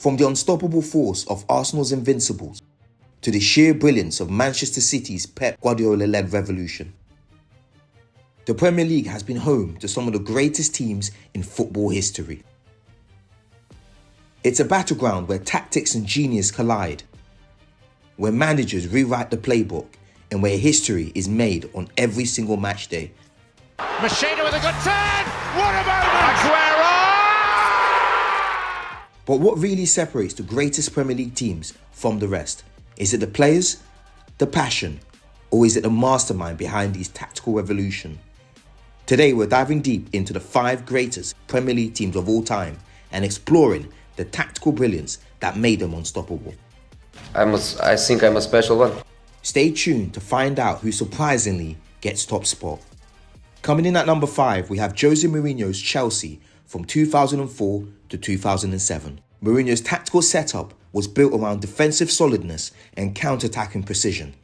From the unstoppable force of Arsenal's Invincibles to the sheer brilliance of Manchester City's Pep Guardiola-led revolution, the Premier League has been home to some of the greatest teams in football history. It's a battleground where tactics and genius collide, where managers rewrite the playbook, and where history is made on every single match day. Machina with a good turn! What a moment! Aguero! But what really separates the greatest Premier League teams from the rest? Is it the players, the passion, or is it the mastermind behind these tactical revolution? Today we're diving deep into the 5 greatest Premier League teams of all time and exploring the tactical brilliance that made them unstoppable. I think I'm a special one. Stay tuned to find out who surprisingly gets top spot. Coming in at number 5, we have Jose Mourinho's Chelsea from 2004 to 2007. Mourinho's tactical setup was built around defensive solidness and counter-attacking precision.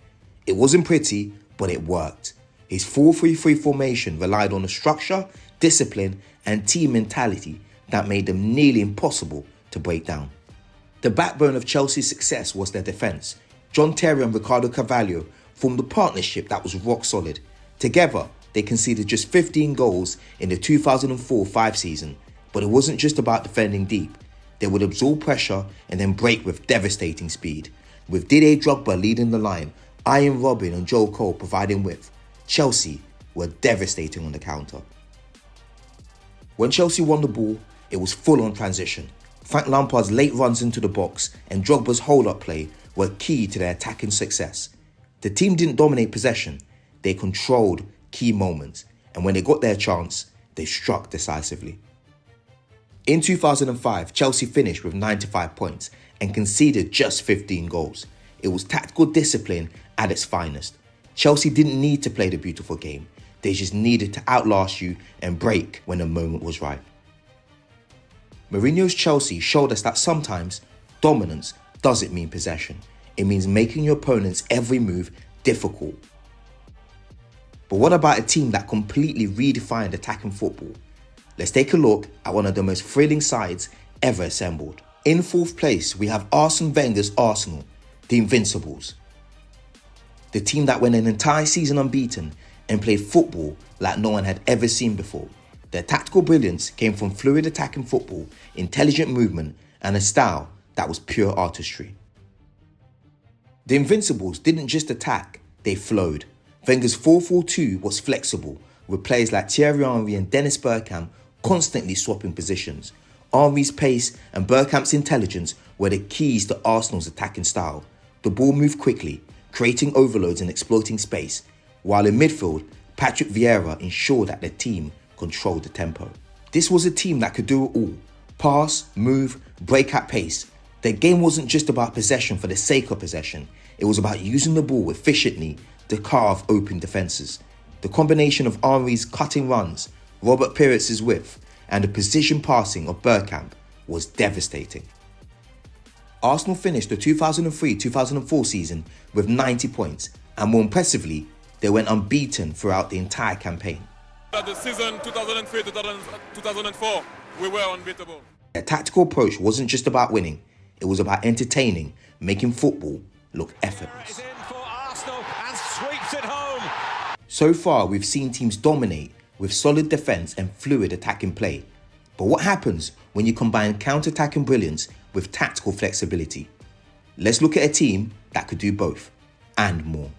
It wasn't pretty, but it worked. His 4-3-3 formation relied on a structure, discipline, and team mentality that made them nearly impossible to break down. The backbone of Chelsea's success was their defence. John Terry and Ricardo Carvalho formed a partnership that was rock solid. Together, they conceded just 15 goals in the 2004-05 season, but it wasn't just about defending deep. They would absorb pressure and then break with devastating speed. With Didier Drogba leading the line, Ian Robin and Joe Cole providing width, Chelsea were devastating on the counter. When Chelsea won the ball, it was full on transition. Frank Lampard's late runs into the box and Drogba's hold-up play were key to their attacking success. The team didn't dominate possession, they controlled key moments, and when they got their chance, they struck decisively. In 2005, Chelsea finished with 95 points and conceded just 15 goals. It was tactical discipline at its finest. Chelsea didn't need to play the beautiful game, they just needed to outlast you and break when the moment was right. Mourinho's Chelsea showed us that sometimes dominance doesn't mean possession. It means making your opponent's every move difficult. But what about a team that completely redefined attacking football? Let's take a look at one of the most thrilling sides ever assembled. In 4th place, we have Arsene Wenger's Arsenal, the Invincibles. The team that went an entire season unbeaten and played football like no one had ever seen before. Their tactical brilliance came from fluid attacking football, intelligent movement, and a style that was pure artistry. The Invincibles didn't just attack, they flowed. Wenger's 4-4-2 was flexible, with players like Thierry Henry and Dennis Bergkamp constantly swapping positions. Henry's pace and Bergkamp's intelligence were the keys to Arsenal's attacking style. The ball moved quickly, creating overloads and exploiting space, while in midfield, Patrick Vieira ensured that the team controlled the tempo. This was a team that could do it all: pass, move, break at pace. Their game wasn't just about possession for the sake of possession, it was about using the ball efficiently to carve open defences. The combination of Henry's cutting runs, Robert Pires's width, and the precision passing of Bergkamp was devastating. Arsenal finished the 2003-2004 season with 90 points, and more impressively, they went unbeaten throughout the entire campaign. The season 2003-2004, we were unbeatable. Their tactical approach wasn't just about winning, it was about entertaining, making football look effortless. So far, we've seen teams dominate with solid defense and fluid attacking play. But what happens when you combine counter-attacking brilliance with tactical flexibility? Let's look at a team that could do both and more.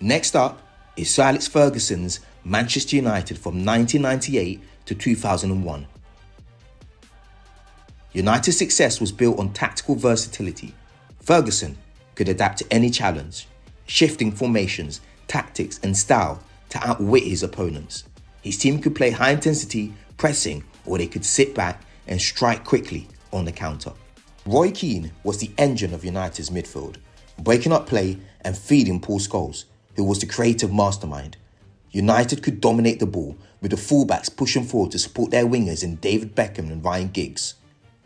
Next up is Sir Alex Ferguson's Manchester United from 1998 to 2001. United's success was built on tactical versatility. Ferguson could adapt to any challenge, shifting formations, tactics and style to outwit his opponents. His team could play high-intensity pressing, or they could sit back and strike quickly on the counter. Roy Keane was the engine of United's midfield, breaking up play and feeding Paul Scholes, who was the creative mastermind. United could dominate the ball, with the fullbacks pushing forward to support their wingers in David Beckham and Ryan Giggs.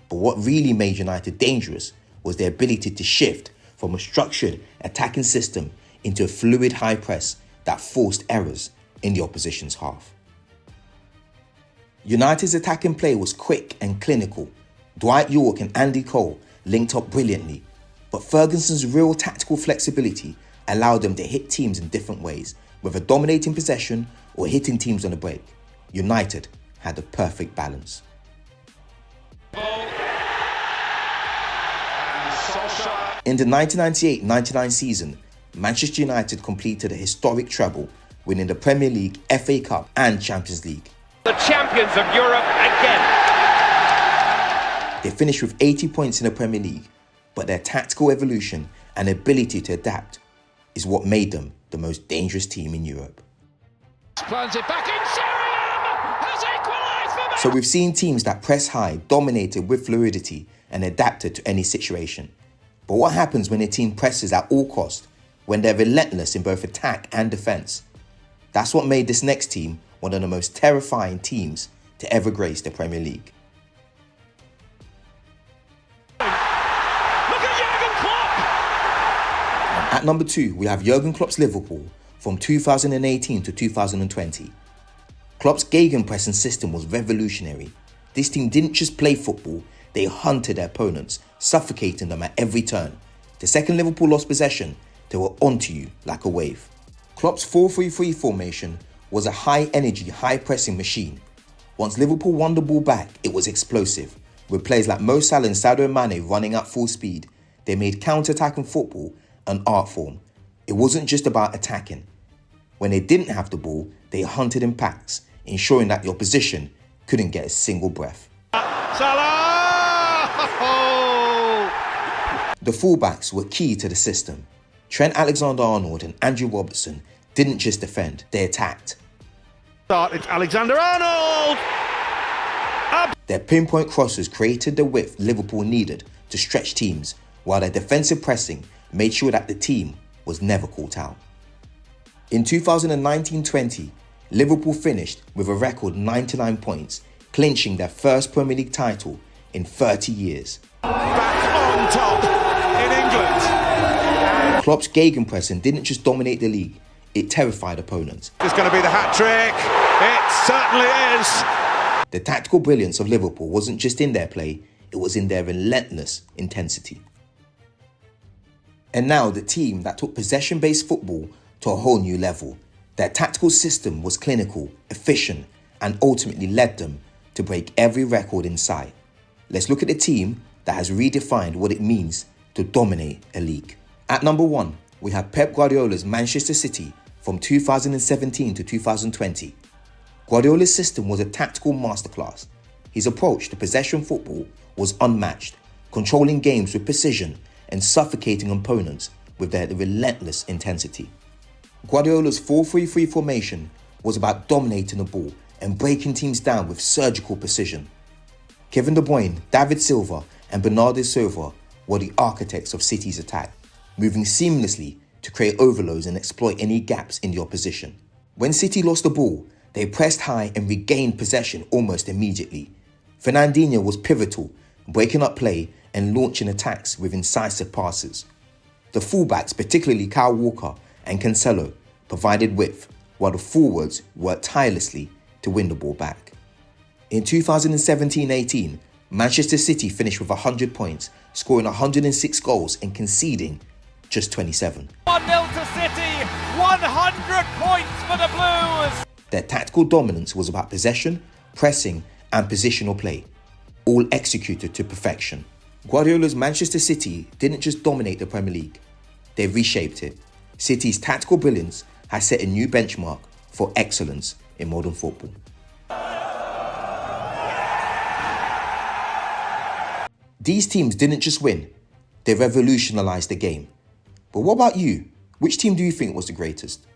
But what really made United dangerous was their ability to shift from a structured attacking system into a fluid high press that forced errors in the opposition's half. United's attacking play was quick and clinical. Dwight York and Andy Cole linked up brilliantly, but Ferguson's real tactical flexibility allowed them to hit teams in different ways, whether dominating possession or hitting teams on the break. United had the perfect balance. In the 1998-99 season, Manchester United completed a historic treble, winning the Premier League, FA Cup and Champions League. The champions of Europe again. They finished with 80 points in the Premier League, but their tactical evolution and ability to adapt is what made them the most dangerous team in Europe. Plans it back in. Sheringham has equalised for So we've seen teams that press high, dominated with fluidity and adapted to any situation. But what happens when a team presses at all costs, when they're relentless in both attack and defence? That's what made this next team one of the most terrifying teams to ever grace the Premier League. Look at Jurgen Klopp. At number 2, we have Jurgen Klopp's Liverpool from 2018 to 2020. Klopp's gegenpressing system was revolutionary. This team didn't just play football, they hunted their opponents, suffocating them at every turn. The second Liverpool lost possession, they were onto you like a wave. Klopp's 4-3-3 formation was a high-energy, high-pressing machine. Once Liverpool won the ball back, it was explosive. With players like Mo Salah and Sadio Mane running at full speed, they made counter-attacking football an art form. It wasn't just about attacking. When they didn't have the ball, they hunted in packs, ensuring that the opposition couldn't get a single breath. Salah! The fullbacks were key to the system. Trent Alexander-Arnold and Andrew Robertson didn't just defend, they attacked. It's Alexander-Arnold! Their pinpoint crosses created the width Liverpool needed to stretch teams, while their defensive pressing made sure that the team was never caught out. In 2019-20, Liverpool finished with a record 99 points, clinching their first Premier League title in 30 years. Back on top in England. Klopp's gegenpressing didn't just dominate the league, it terrified opponents. It's going to be the hat-trick. It certainly is. The tactical brilliance of Liverpool wasn't just in their play, it was in their relentless intensity. And now the team that took possession-based football to a whole new level. Their tactical system was clinical, efficient, and ultimately led them to break every record in sight. Let's look at the team that has redefined what it means to dominate a league. At number 1, we have Pep Guardiola's Manchester City from 2017 to 2020. Guardiola's system was a tactical masterclass. His approach to possession football was unmatched, controlling games with precision and suffocating opponents with their relentless intensity. Guardiola's 4-3-3 formation was about dominating the ball and breaking teams down with surgical precision. Kevin De Bruyne, David Silva and Bernardo Silva were the architects of City's attack, moving seamlessly to create overloads and exploit any gaps in the opposition. When City lost the ball, they pressed high and regained possession almost immediately. Fernandinho was pivotal, breaking up play and launching attacks with incisive passes. The fullbacks, particularly Kyle Walker and Cancelo, provided width, while the forwards worked tirelessly to win the ball back. In 2017-18, Manchester City finished with 100 points, scoring 106 goals and conceding just 27. 1-0 to City, 100 points for the Blues. Their tactical dominance was about possession, pressing and positional play, all executed to perfection. Guardiola's Manchester City didn't just dominate the Premier League, they reshaped it. City's tactical brilliance has set a new benchmark for excellence in modern football. These teams didn't just win, they revolutionized the game. But what about you? Which team do you think was the greatest?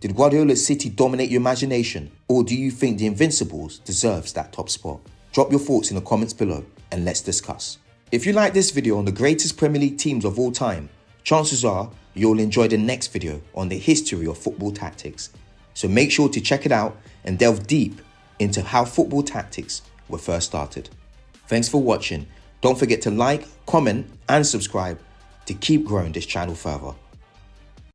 Did Guardiola's City dominate your imagination, or do you think the Invincibles deserves that top spot? Drop your thoughts in the comments below and let's discuss. If you like this video on the greatest Premier League teams of all time, chances are you'll enjoy the next video on the history of football tactics. So make sure to check it out and delve deep into how football tactics were first started. Thanks for watching. Don't forget to like, comment and subscribe to keep growing this channel further.